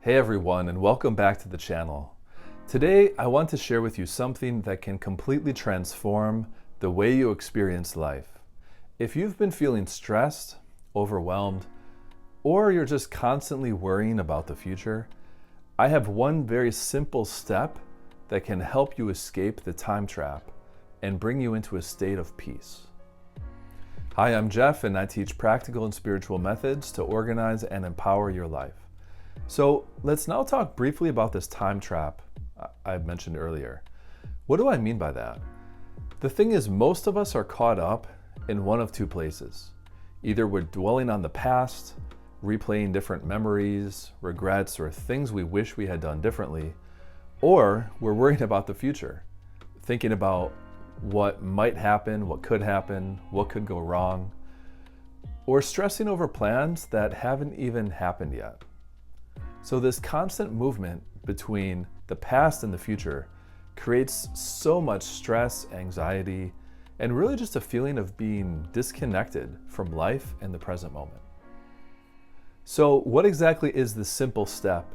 Hey everyone, and welcome back to the channel. Today, I want to share with you something that can completely transform the way you experience life. If you've been feeling stressed, overwhelmed, or you're just constantly worrying about the future, I have one very simple step that can help you escape the time trap and bring you into a state of peace. Hi, I'm Jeff, and I teach practical and spiritual methods to organize and empower your life. So let's now talk briefly about this time trap I mentioned earlier. What do I mean by that? The thing is, most of us are caught up in one of two places. Either we're dwelling on the past, replaying different memories, regrets, or things we wish we had done differently, or we're worrying about the future, thinking about what might happen, what could happen, what could go wrong, or stressing over plans that haven't even happened yet. So this constant movement between the past and the future creates so much stress, anxiety, and really just a feeling of being disconnected from life and the present moment. So what exactly is the simple step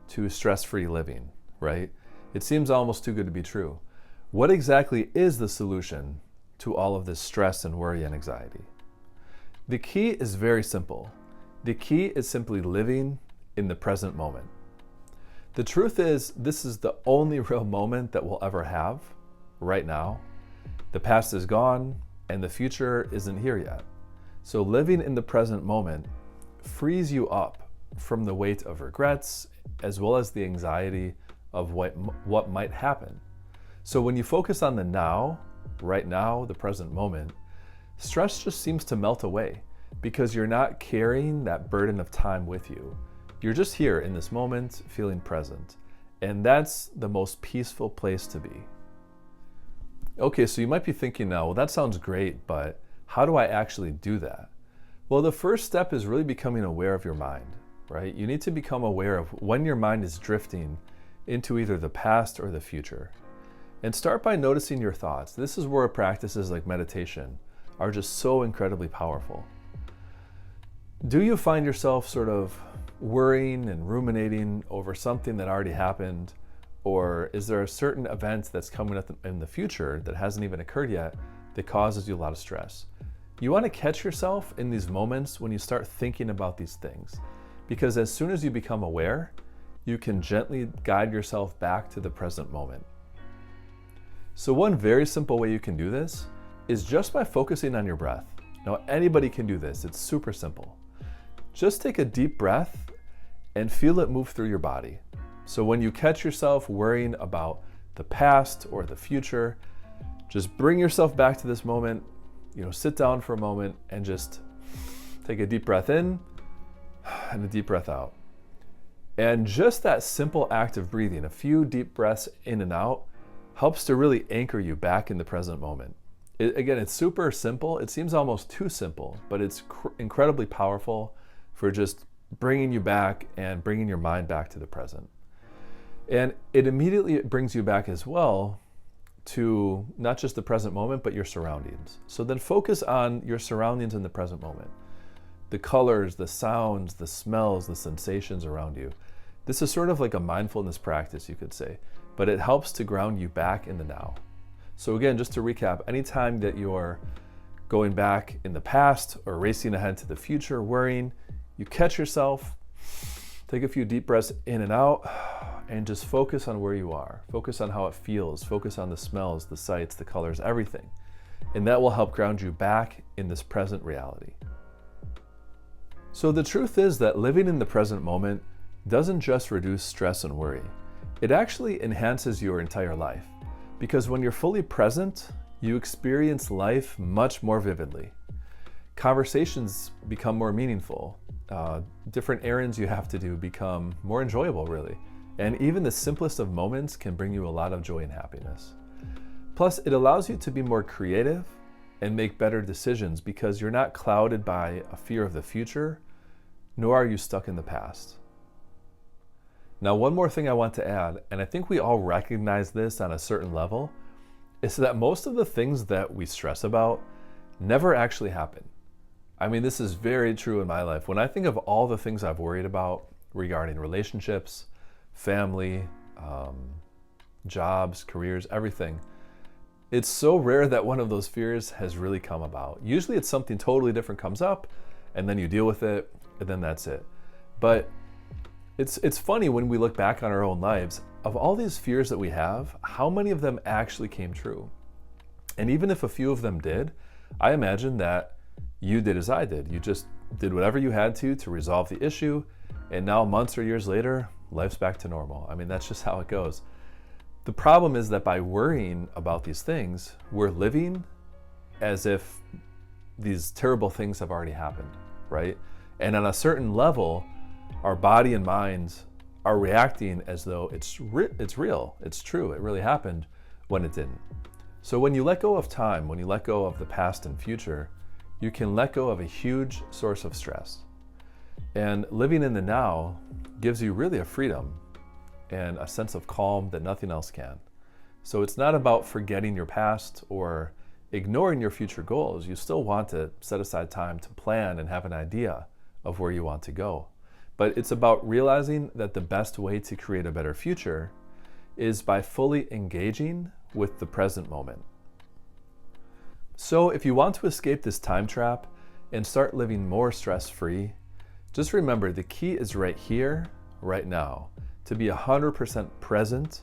to stress-free living, right? It seems almost too good to be true. What exactly is the solution to all of this stress and worry and anxiety? The key is very simple. The key is simply living in the present moment. The truth is, this is the only real moment that we'll ever have right now. The past is gone and the future isn't here yet. So living in the present moment frees you up from the weight of regrets as well as the anxiety of what might happen. So when you focus on the now, right now, the present moment, stress just seems to melt away because you're not carrying that burden of time with you. You're just here in this moment, feeling present. And that's the most peaceful place to be. Okay, so you might be thinking now, well, that sounds great, but how do I actually do that? Well, the first step is really becoming aware of your mind, right? You need to become aware of when your mind is drifting into either the past or the future. And start by noticing your thoughts. This is where practices like meditation are just so incredibly powerful. Do you find yourself sort of worrying and ruminating over something that already happened? Or is there a certain event that's coming up in the future that hasn't even occurred yet that causes you a lot of stress? You want to catch yourself in these moments when you start thinking about these things, because as soon as you become aware, you can gently guide yourself back to the present moment. So one very simple way you can do this is just by focusing on your breath. Now, anybody can do this. It's super simple. Just take a deep breath and feel it move through your body. So when you catch yourself worrying about the past or the future, just bring yourself back to this moment, sit down for a moment and just take a deep breath in and a deep breath out. And just that simple act of breathing, a few deep breaths in and out, helps to really anchor you back in the present moment. Again, it's super simple. It seems almost too simple, but it's incredibly powerful for just bringing you back and bringing your mind back to the present. And it immediately brings you back as well to not just the present moment, but your surroundings. So then focus on your surroundings in the present moment. The colors, the sounds, the smells, the sensations around you. This is sort of like a mindfulness practice, you could say, but it helps to ground you back in the now. So again, just to recap, anytime that you're going back in the past or racing ahead to the future, worrying, you catch yourself, take a few deep breaths in and out, and just focus on where you are. Focus on how it feels. Focus on the smells, the sights, the colors, everything. And that will help ground you back in this present reality. So the truth is that living in the present moment doesn't just reduce stress and worry. It actually enhances your entire life. Because when you're fully present, you experience life much more vividly. Conversations become more meaningful. Different errands you have to do become more enjoyable, really. And even the simplest of moments can bring you a lot of joy and happiness. Plus, it allows you to be more creative and make better decisions because you're not clouded by a fear of the future, nor are you stuck in the past. Now, one more thing I want to add, and I think we all recognize this on a certain level, is that most of the things that we stress about never actually happen. I mean, this is very true in my life. When I think of all the things I've worried about, regarding relationships, family, jobs, careers, everything. It's so rare that one of those fears has really come about. Usually it's something totally different comes up, and then you deal with it, and then that's it. But it's funny when we look back on our own lives, of all these fears that we have, how many of them actually came true? And even if a few of them did, I imagine that you did as I did. You just did whatever you had to resolve the issue, and now months or years later, life's back to normal. I mean, that's just how it goes. The problem is that by worrying about these things, we're living as if these terrible things have already happened, right? And on a certain level, our body and mind are reacting as though it's real, it's true, it really happened, when it didn't. So when you let go of time, when you let go of the past and future, you can let go of a huge source of stress. And living in the now gives you really a freedom and a sense of calm that nothing else can. So it's not about forgetting your past or ignoring your future goals. You still want to set aside time to plan and have an idea of where you want to go. But it's about realizing that the best way to create a better future is by fully engaging with the present moment. So if you want to escape this time trap and start living more stress-free, just remember the key is right here, right now, to be 100% present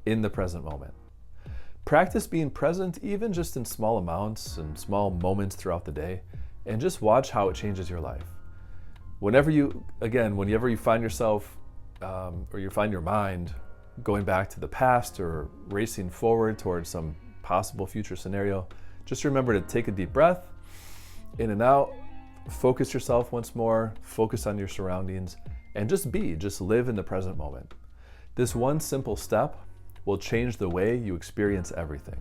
in the present moment. Practice being present even just in small amounts and small moments throughout the day, and just watch how it changes your life. Whenever you find yourself or you find your mind going back to the past or racing forward towards some possible future scenario, just remember to take a deep breath, in and out, focus yourself once more, focus on your surroundings, and just live in the present moment. This one simple step will change the way you experience everything.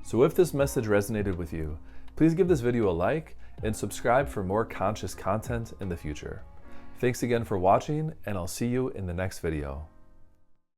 So if this message resonated with you, please give this video a like and subscribe for more conscious content in the future. Thanks again for watching, and I'll see you in the next video.